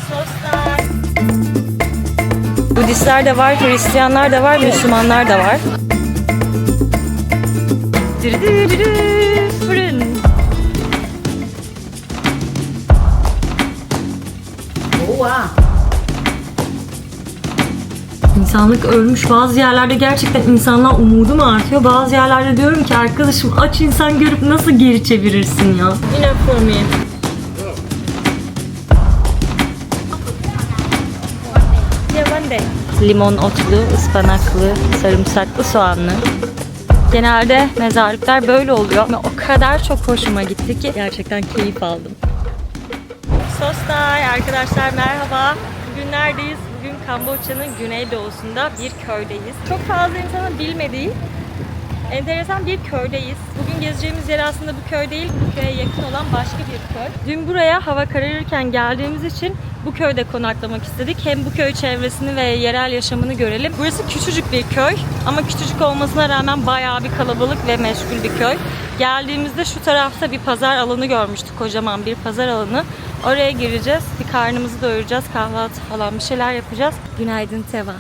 Soslar. Budistler de var, Hristiyanlar da var, Müslümanlar da var. Fırın. İnsanlık ölmüş. Bazı yerlerde gerçekten insanlar umudu mu artıyor? Bazı yerlerde diyorum ki arkadaşım aç insan görüp nasıl geri çevirirsin ya? Yine for me. Limon otlu, ıspanaklı, sarımsaklı, soğanlı. Genelde mezarlıklar böyle oluyor. Ve o kadar çok hoşuma gitti ki gerçekten keyif aldım. Sostay arkadaşlar merhaba. Bugün neredeyiz? Bugün Kamboçya'nın güneydoğusunda bir köydeyiz. Çok fazla insanın bilmediği enteresan bir köydeyiz. Bugün gezeceğimiz yer aslında bu köy değil, bu köye yakın olan başka bir köy. Dün buraya hava kararırken geldiğimiz için bu köyde konaklamak istedik. Hem bu köy çevresini ve yerel yaşamını görelim. Burası küçücük bir köy ama küçücük olmasına rağmen bayağı bir kalabalık ve meşgul bir köy. Geldiğimizde şu tarafta bir pazar alanı görmüştük, kocaman bir pazar alanı. Oraya gireceğiz, bir karnımızı doyuracağız, kahvaltı falan bir şeyler yapacağız. Günaydın Teva.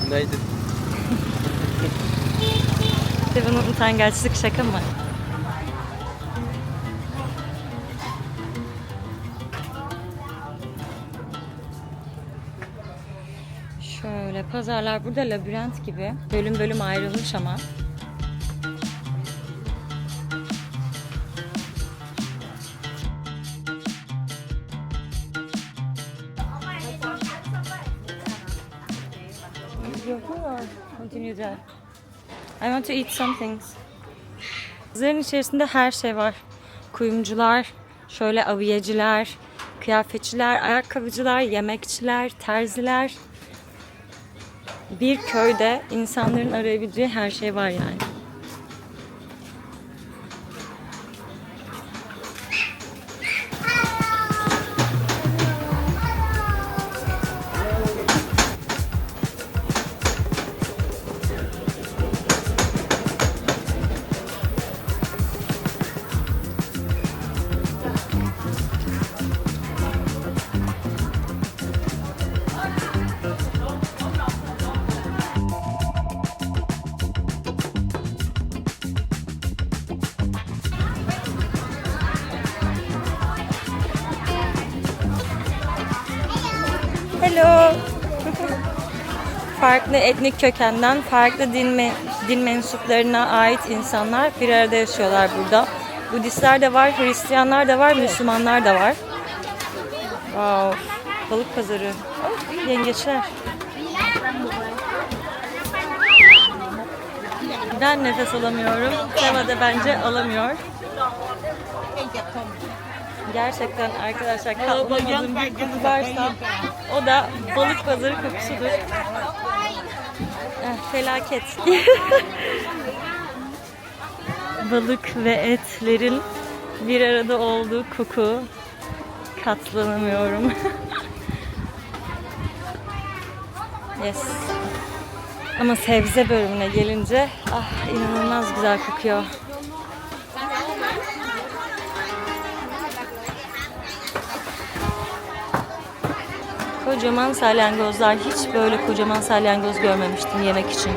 Günaydın. Teva'nın utangaçlık şaka mı? Şöyle pazarlar burada labirent gibi. Bölüm bölüm ayrılmış ama. Continue there. I want to eat some things. Pazarın içerisinde her şey var. Kuyumcular, şöyle aviyeciler, kıyafetçiler, ayakkabıcılar, yemekçiler, terziler. Bir köyde insanların arayabileceği her şey var yani. Hello. Farklı etnik kökenden, farklı din mensuplarına ait insanlar bir arada yaşıyorlar burada. Budistler de var, Hristiyanlar da var, Müslümanlar da var. Wow. Balık pazarı. Oh, yengeçler. Ben nefes alamıyorum. Teva da bence alamıyor. Gerçekten arkadaşlar katlamadığım bir koku varsa o da balık pazarı kokusudur. Felaket. Balık ve etlerin bir arada olduğu koku. Katlanamıyorum. Yes. Ama sebze bölümüne gelince inanılmaz güzel kokuyor. Kocaman salyangozlar. Hiç böyle kocaman salyangoz görmemiştim yemek için.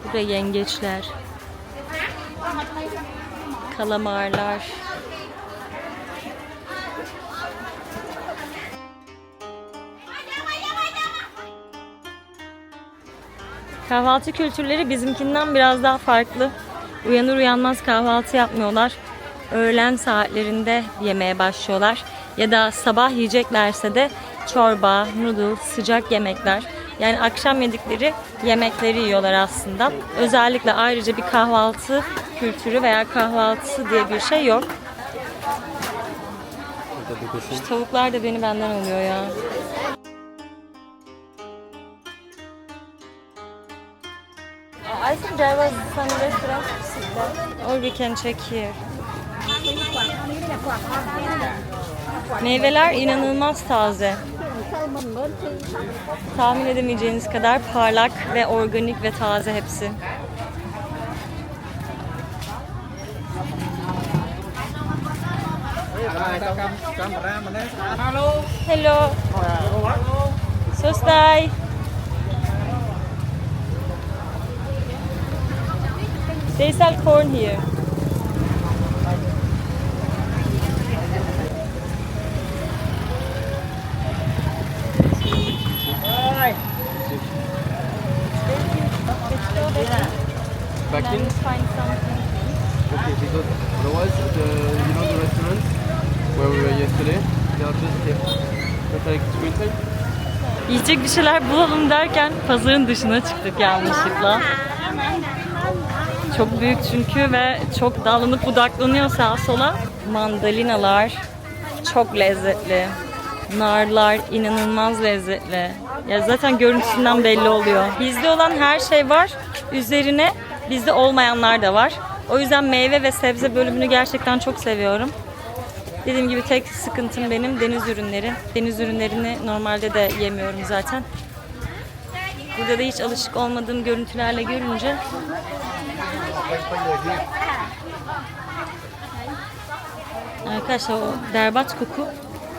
Burada yengeçler, kalamarlar. Kahvaltı kültürleri bizimkinden biraz daha farklı. Uyanır uyanmaz kahvaltı yapmıyorlar. Öğlen saatlerinde yemeye başlıyorlar. Ya da sabah yiyeceklerse de çorba, noodle, sıcak yemekler. Yani akşam yedikleri yemekleri yiyorlar aslında. Özellikle ayrıca bir kahvaltı kültürü veya kahvaltısı diye bir şey yok. Şu tavuklar da beni benden alıyor ya. I think there was some restaurant or we can check here. Meyveler inanılmaz taze. Tahmin edemeyeceğiniz kadar parlak ve organik ve taze hepsi. Hello. Sostai. They sell corn here. Back in? Find something. Okay, because otherwise, you know the restaurant where we were yesterday, they are just here. Just like screen time. Yiyecek bir şeyler bulalım derken pazarın dışına çıktık yanlışlıkla. Çok büyük çünkü ve çok dallanıp budaklanıyor sağa sola. Mandalinalar çok lezzetli. Narlar inanılmaz lezzetli. Ya zaten görüntüsünden belli oluyor. Bizde olan her şey var. Üzerine bizde olmayanlar da var. O yüzden meyve ve sebze bölümünü gerçekten çok seviyorum. Dediğim gibi tek sıkıntım benim deniz ürünleri. Deniz ürünlerini normalde de yemiyorum zaten. Burada da hiç alışık olmadığım görüntülerle görünce arkadaşlar o berbat koku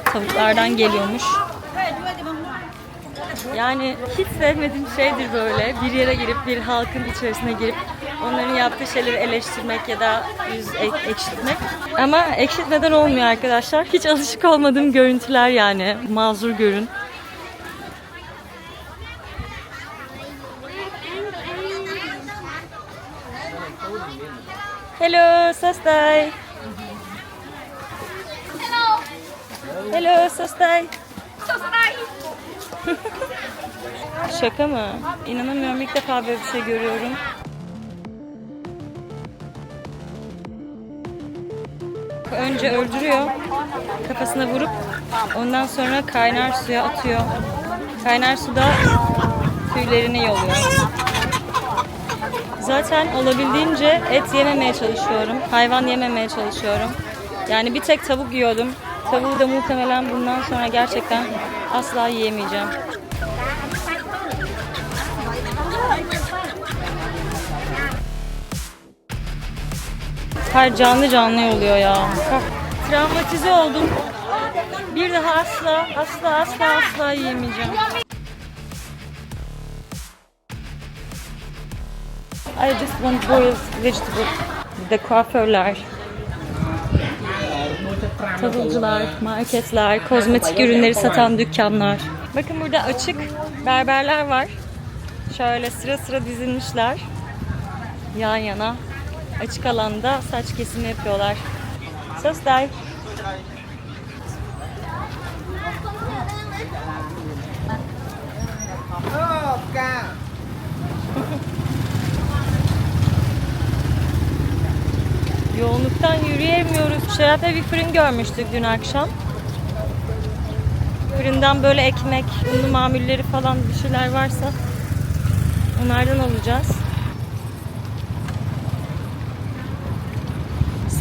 tavuklardan geliyormuş. Yani hiç sevmediğim şeydir böyle bir yere girip bir halkın içerisine girip onların yaptığı şeyleri eleştirmek ya da ekşitmek. Ama ekşitmeden olmuyor arkadaşlar. Hiç alışık olmadığım görüntüler yani. Mazur görün. Hello, Sostai. Hello, Sostai. Şaka mı? İnanamıyorum. İlk defa böyle bir şey görüyorum. Önce öldürüyor. Kafasına vurup ondan sonra kaynar suya atıyor. Kaynar suda tüylerini yoluyor. Zaten olabildiğince et yememeye çalışıyorum. Hayvan yememeye çalışıyorum. Yani bir tek tavuk yiyordum. Tavuğu da muhtemelen bundan sonra gerçekten asla yiyemeyeceğim. Her canlı oluyor ya. Travmatize oldum. Bir daha asla yiyemeyeceğim. I just want boiled vegetables. Bir de kuaförler, tavukçular, marketler, kozmetik ürünleri satan dükkanlar. Bakın burada açık berberler var. Şöyle sıra sıra dizilmişler. Yan yana. Açık alanda saç kesimi yapıyorlar. Sostai. Yoğunluktan yürüyemiyoruz. Şeref'te bir fırın görmüştük dün akşam. Fırından böyle ekmek, unlu mamulleri falan bir şeyler varsa onlardan alacağız.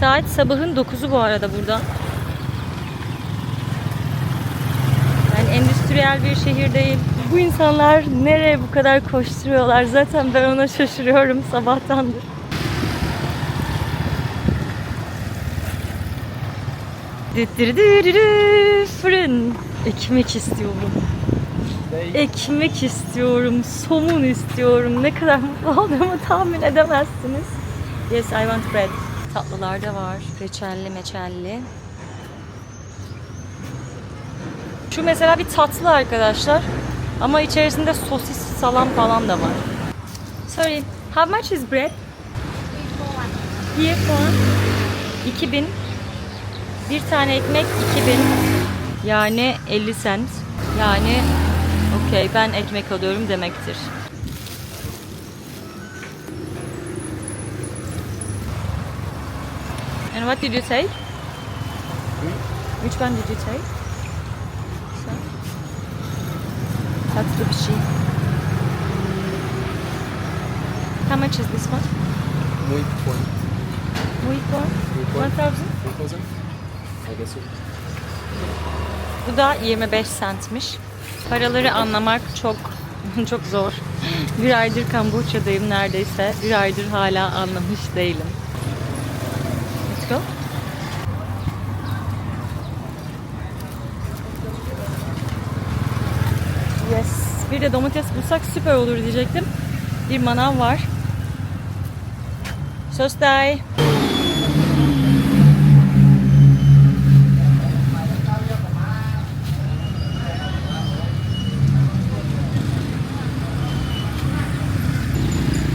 Saat sabahın 9'u bu arada burada. Yani endüstriyel bir şehir değil. Bu insanlar nereye bu kadar koşturuyorlar? Zaten ben ona şaşırıyorum sabahtandır. Fırın. Ekmek istiyorum. Ekmek istiyorum. Somun istiyorum. Ne kadar mutlu olduğumu tahmin edemezsiniz. Yes, I want bread. Tatlılar da var. Reçelli meçelli. Şu mesela bir tatlı arkadaşlar. Ama içerisinde sosis, salam falan da var. Sorry. How much is bread? Here for 2000. Bir tane ekmek 2000. Yani 50 cent. Yani okey ben ekmek alıyorum demektir. And what did you take? Which one did you take? Tatlı bir şey. How much is this one? Muy point. Muy corn? 1000? 1000? I guess so. Bu da 25 centmiş. Paraları anlamak çok çok zor. Bir aydır Kamboçya'dayım neredeyse. Bir aydır hala anlamış değilim. Let's go. Yes. Bir de domates bulsak süper olur diyecektim. Bir manav var. Sostay.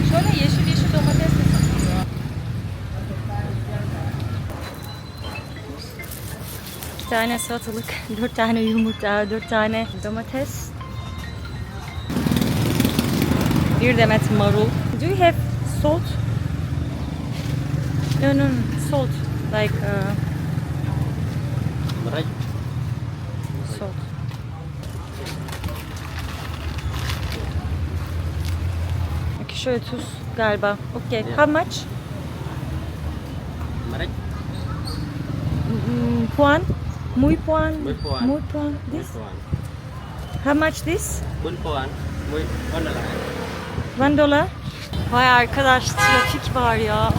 Şöyle yeşil yeşil domates de satılıyor. 2 tane salatalık, 4 tane yumurta, 4 tane domates. Bir demet marul. Do you have salt? No, salt. Like salt. Okay, şöyle tuz galiba. Okay, how much? Puan? Muy puan? Muy puan. This? How much this? $1. Vay arkadaş, trafik var ya.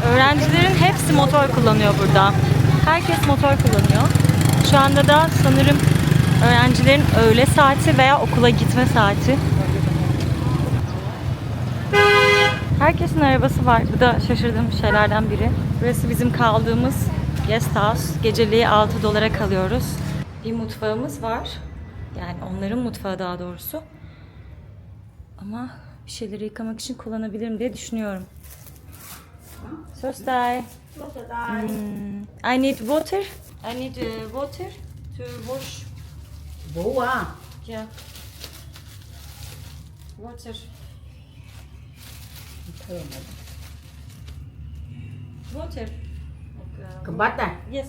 Öğrencilerin hepsi motor kullanıyor burada. Herkes motor kullanıyor. Şu anda da sanırım öğrencilerin öğle saati veya okula gitme saati. Herkesin arabası var. Bu da şaşırdığım şeylerden biri. Burası bizim kaldığımız guest house. Geceliği $6 kalıyoruz. Bir mutfağımız var. Yani onların mutfağı daha doğrusu. Ama bir şeyleri yıkamak için kullanabilirim diye düşünüyorum. Sostay. I need water. I need water to wash. Boa. Yeah. Water. Water. Kebat à? Yes.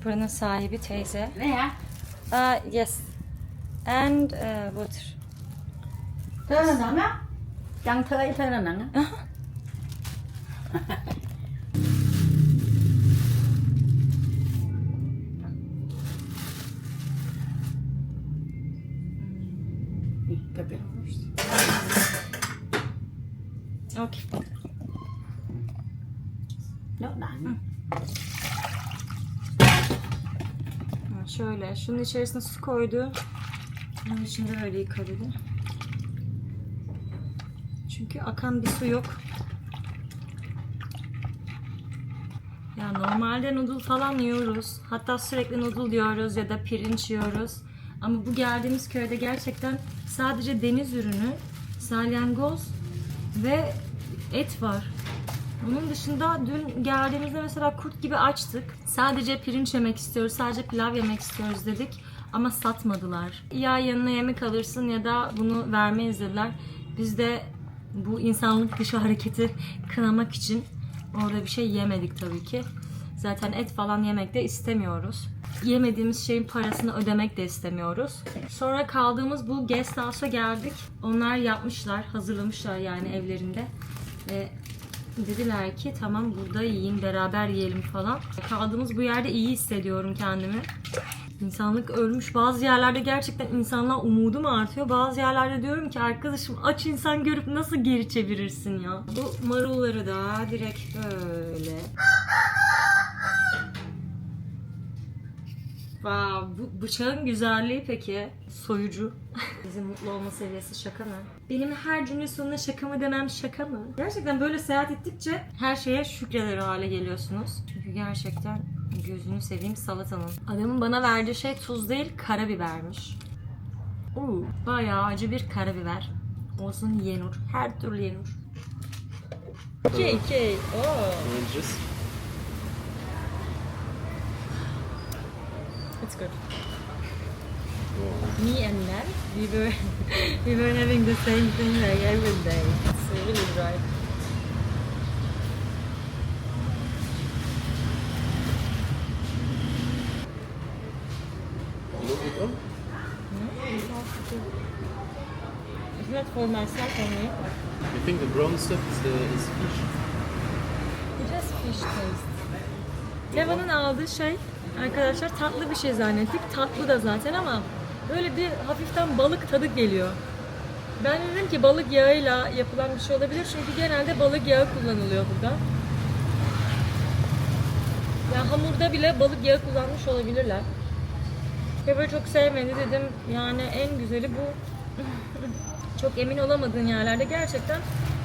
Buranın sahibi teyze. Này hả? Yes. And water. Thơ là nắng á. Chẳng thơ là nắng á. Okay. Nước đạn. Şöyle, şunun içerisine su koydu. Bunun içinde öyle yıkadı. Çünkü akan bir su yok. Ya normalde noodle falan yiyoruz. Hatta sürekli noodle yiyoruz ya da pirinç yiyoruz. Ama bu geldiğimiz köyde gerçekten sadece deniz ürünü, salyangoz ve et var. Bunun dışında dün geldiğimizde mesela kurt gibi açtık. Sadece pirinç yemek istiyoruz, sadece pilav yemek istiyoruz dedik. Ama satmadılar. Ya yanına yemek alırsın ya da bunu vermeyiz dediler. Biz de bu insanlık dışı hareketi kınamak için orada bir şey yemedik tabii ki. Zaten et falan yemek de istemiyoruz. Yemediğimiz şeyin parasını ödemek de istemiyoruz. Sonra kaldığımız bu guest house'a geldik. Onlar yapmışlar, hazırlamışlar yani evlerinde. Ve dediler ki tamam burada yiyin, beraber yiyelim falan. Kaldığımız bu yerde iyi hissediyorum kendimi. İnsanlık ölmüş. Bazı yerlerde gerçekten insanlar umudum artıyor. Bazı yerlerde diyorum ki arkadaşım aç insan görüp nasıl geri çevirirsin ya. Bu marulları da direkt böyle. Wow, bu bıçağın güzelliği peki. Soyucu. Bizim mutlu olma seviyesi şaka mı? Benim her cümle sonuna şaka mı demem şaka mı? Gerçekten böyle seyahat ettikçe her şeye şükreder hale geliyorsunuz. Çünkü gerçekten gözünü seveyim salatanın. Adamın bana verdiği şey tuz değil karabibermiş. Bayağı acı bir karabiber. Olsun yenur. Her türlü yenur. Okay. Oranges. It's good. Me and Nan, we were having the same thing like every day. It's really dry. It's not for myself only. You think the brown stuff is fish? fish taste. Teva'nın aldığı şey arkadaşlar tatlı bir şey zannettik. Tatlı da zaten ama böyle bir hafiften balık tadı geliyor. Ben dedim ki balık yağıyla yapılan bir şey olabilir çünkü genelde balık yağı kullanılıyor burada. Ya hamurda bile balık yağı kullanmış olabilirler. Ve böyle çok sevmedi dedim. Yani en güzeli bu. Çok emin olamadığın yerlerde gerçekten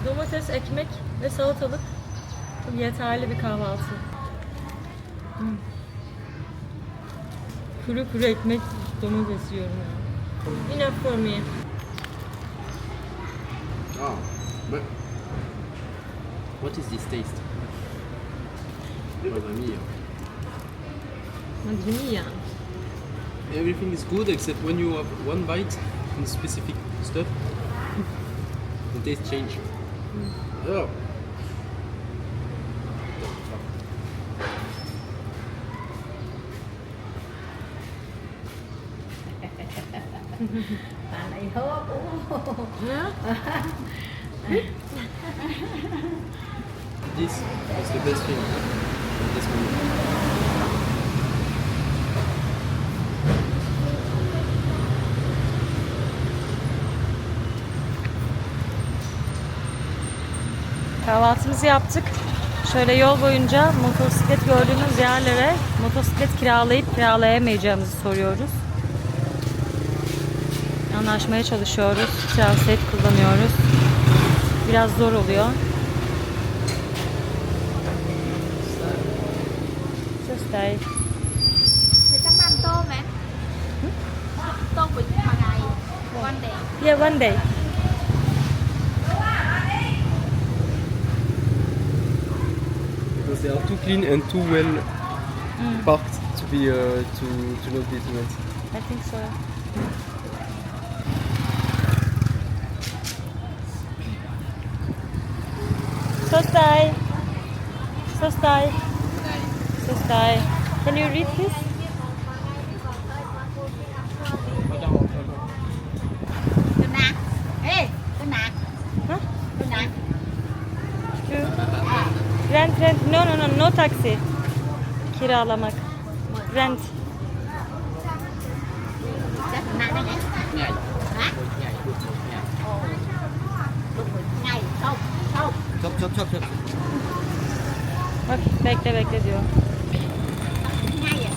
domates, ekmek ve salatalık çok yeterli bir kahvaltı. Kuru kuru ekmek, domates yiyorum yani. Enough for me. Ah, but what is this taste? Mamma mia. Madre mia. Everything is good except when you have one bite in specific stuff, the taste change. Oh. Bạn này hớp. This is the best thing at this moment. Kahvaltımızı yaptık. Şöyle yol boyunca motosiklet gördüğümüz yerlere motosiklet kiralayıp kiralayamayacağımızı soruyoruz. Anlaşmaya çalışıyoruz. Translate kullanıyoruz. Biraz zor oluyor. Söstay. Thì chắc ăn tôm em. Tôm vịt hàng ngày. One day. Yeah, one day. Because they are too clean and too well parked to be to not be too wet. I think so. Söstay. Söstay. Söstay. Can you read this? Tôi nạt. Ê, tôi nạt. Huh? Tôi nạt. Rent. No taksi. Kiralamak. Rent. Chắc nạt đây nhé. Ngày. Hả? Ngày. Không. Không. Çok. Bak bekle diyor. Ngày à?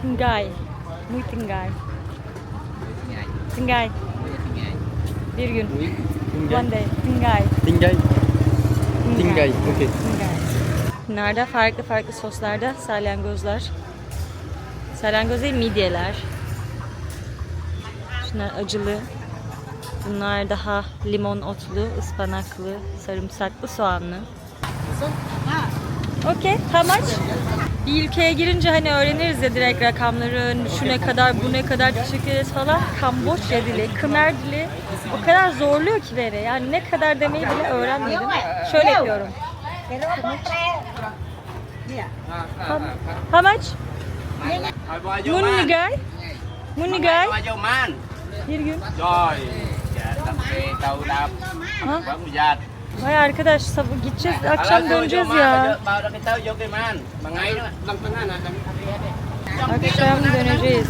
Tingay. Muy tingay. Tingay. Bir gün. One day. Tingay. Tingay. Okay. Bunlar da farklı soslarda salyangozlar. Salyangoz değil, midyeler. Şunlar acılı. Bunlar daha limon otlu, ıspanaklı, sarımsaklı, soğanlı. Okey, how much? Bir ülkeye girince hani öğreniriz ya direkt rakamları, şu ne kadar, bu ne kadar, teşekkür ederiz falan. Kamboçya dili, Khmer dili o kadar zorluyor ki beni. Yani ne kadar demeyi bile öğrenmedim. Şöyle yapıyorum. How much? Munigay. Munigay. Bir gün. Rồi, dạ, tập về tàu đạp, Ha? vẫn một giật. Vay arkadaş sabah gideceğiz, akşam döneceğiz ya. Bao cái tàu vô cái man, bằng ngay đó. Akşam döneceğiz.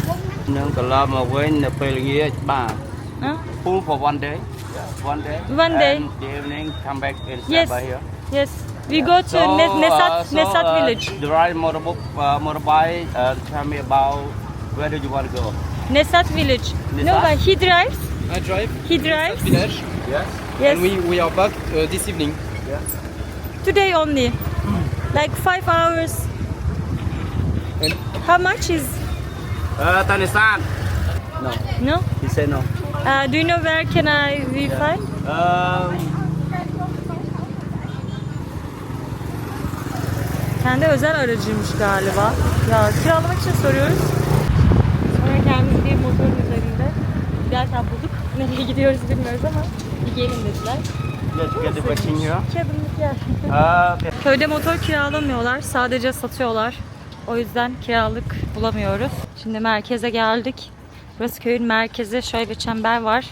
Nâng cả lo mà quên là về nghĩa bà. Ha? Full for one day. One day. One day. And the evening come back and stay Yes. by here. Yes. We go to Nesat village. Drive motorbike. Tell me about where do you want to go? Nesat village. No, Nesat? but he drives. I drive. He drives. Village. Yes. Yes. And we are back this evening. Today only. Like 5 hours. And How much is? Tanisan. No. No? He said no. Do you know where can we find? Kendi özel aracıymış galiba. Ya kiralamak için soruyoruz. Sonra kendimiz bir motorun üzerinde giderken bulduk. Nereye gidiyoruz bilmiyoruz ama bir gelin dediler. Let's get the vaccine here. 2 adımlık yer. Okay. Köyde motor kiralamıyorlar. Sadece satıyorlar. O yüzden kiralık bulamıyoruz. Şimdi merkeze geldik. Burası köyün merkezi. Şöyle bir çember var.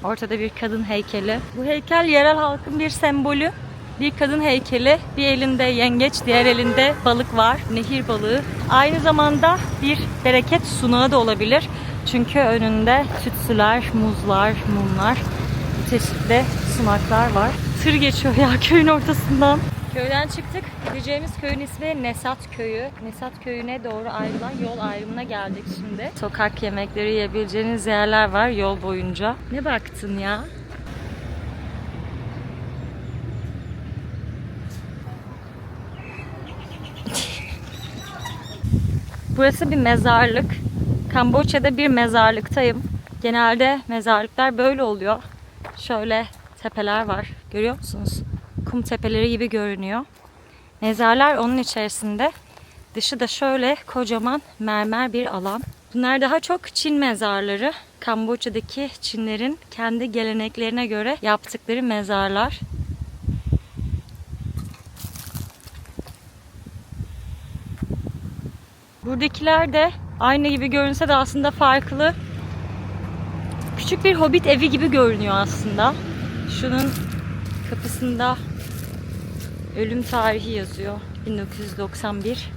Ortada bir kadın heykeli. Bu heykel yerel halkın bir sembolü. Bir kadın heykeli, bir elinde yengeç, diğer elinde balık var, nehir balığı. Aynı zamanda bir bereket sunağı da olabilir. Çünkü önünde tütsüler, muzlar, mumlar, çeşitli sunaklar var. Tır geçiyor ya köyün ortasından. Köyden çıktık. Gideceğimiz köyün ismi Nesat Köyü. Nesat Köyü'ne doğru ayrılan yol ayrımına geldik şimdi. Sokak yemekleri yiyebileceğiniz yerler var yol boyunca. Ne baktın ya? Burası bir mezarlık. Kamboçya'da bir mezarlıktayım. Genelde mezarlıklar böyle oluyor. Şöyle tepeler var. Görüyor musunuz? Kum tepeleri gibi görünüyor. Mezarlar onun içerisinde. Dışı da şöyle kocaman mermer bir alan. Bunlar daha çok Çin mezarları. Kamboçya'daki Çinlerin kendi geleneklerine göre yaptıkları mezarlar. Buradakiler de aynı gibi görünse de aslında farklı. Küçük bir hobbit evi gibi görünüyor aslında. Şunun kapısında ölüm tarihi yazıyor. 1991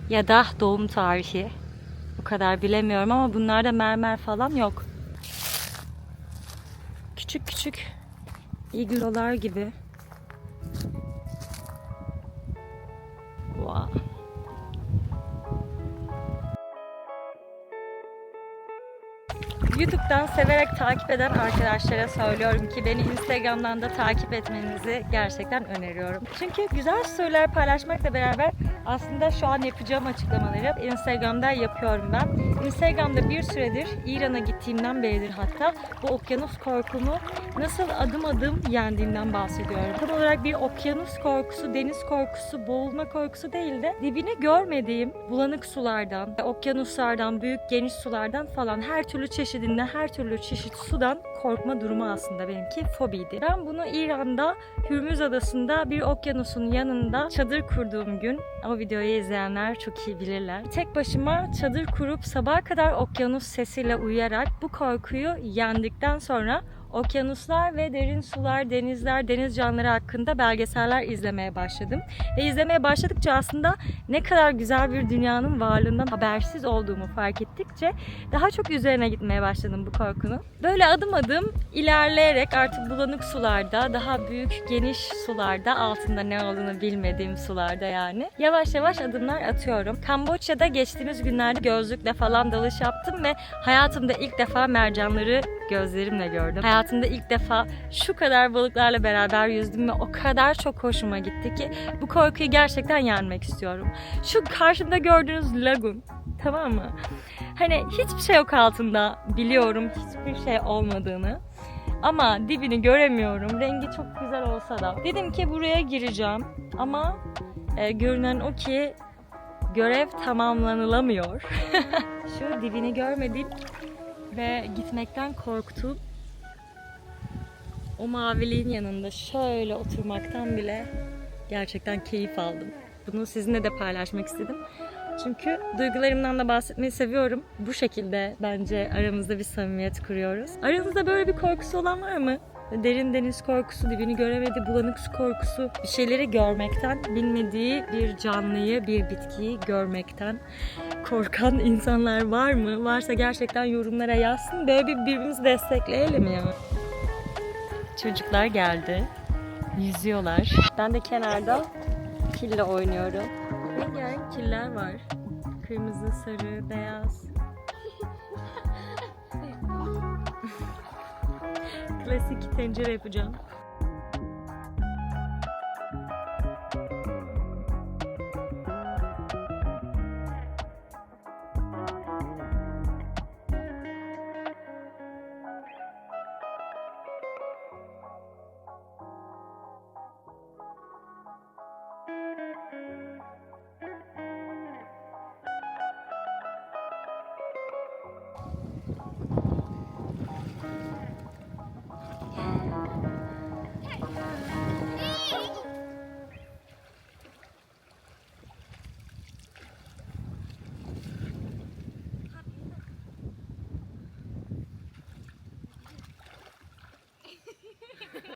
ya da doğum tarihi. Bu kadar bilemiyorum ama bunlarda mermer falan yok. Küçük küçük iglolar gibi. Wow. YouTube'dan severek takip eden arkadaşlara söylüyorum ki beni Instagram'dan da takip etmenizi gerçekten öneriyorum. Çünkü güzel storyler paylaşmakla beraber aslında şu an yapacağım açıklamaları Instagram'da yapıyorum ben. Instagram'da bir süredir, İran'a gittiğimden beridir hatta, bu okyanus korkumu nasıl adım adım yendiğimden bahsediyorum. Tam olarak bir okyanus korkusu, deniz korkusu, boğulma korkusu değil de dibini görmediğim bulanık sulardan, okyanuslardan, büyük geniş sulardan falan her türlü çeşidinden, her türlü çeşit sudan korkma durumu aslında benimki fobiydi. Ben bunu İran'da Hürmüz Adası'nda bir okyanusun yanında çadır kurduğum gün, o videoyu izleyenler çok iyi bilirler. Tek başıma çadır kurup sabaha kadar okyanus sesiyle uyuyarak bu korkuyu yendikten sonra okyanuslar ve derin sular, denizler, deniz canlıları hakkında belgeseller izlemeye başladım. Ve izlemeye başladıkça aslında ne kadar güzel bir dünyanın varlığından habersiz olduğumu fark ettikçe daha çok üzerine gitmeye başladım bu korkunun. Böyle adım adım ilerleyerek artık bulanık sularda, daha büyük, geniş sularda, altında ne olduğunu bilmediğim sularda yani, yavaş yavaş adımlar atıyorum. Kamboçya'da geçtiğimiz günlerde gözlükle falan dalış yaptım ve hayatımda ilk defa mercanları gözlerimle gördüm. Hayatımda ilk defa şu kadar balıklarla beraber yüzdüm ve o kadar çok hoşuma gitti ki bu korkuyu gerçekten yenmek istiyorum. Şu karşımda gördüğünüz lagun, tamam mı? Hani hiçbir şey yok altında, biliyorum hiçbir şey olmadığını. Ama dibini göremiyorum. Rengi çok güzel olsa da. Dedim ki buraya gireceğim. Ama görünen o ki görev tamamlanılamıyor. Şu dibini görmedim ve gitmekten korktum. O maviliğin yanında şöyle oturmaktan bile gerçekten keyif aldım. Bunu sizinle de paylaşmak istedim. Çünkü duygularımdan da bahsetmeyi seviyorum. Bu şekilde bence aramızda bir samimiyet kuruyoruz. Aranızda böyle bir korkusu olan var mı? Derin deniz korkusu, dibini göremedi, bulanık su korkusu, bir şeyleri görmekten, bilmediği bir canlıyı, bir bitkiyi görmekten korkan insanlar var mı? Varsa gerçekten yorumlara yazsın. Böyle birbirimizi destekleyelim ya. Çocuklar geldi. Yüzüyorlar. Ben de kenarda kille oynuyorum. Rengarenk killer var. Kırmızı, sarı, beyaz. Klasik tencere yapacağım.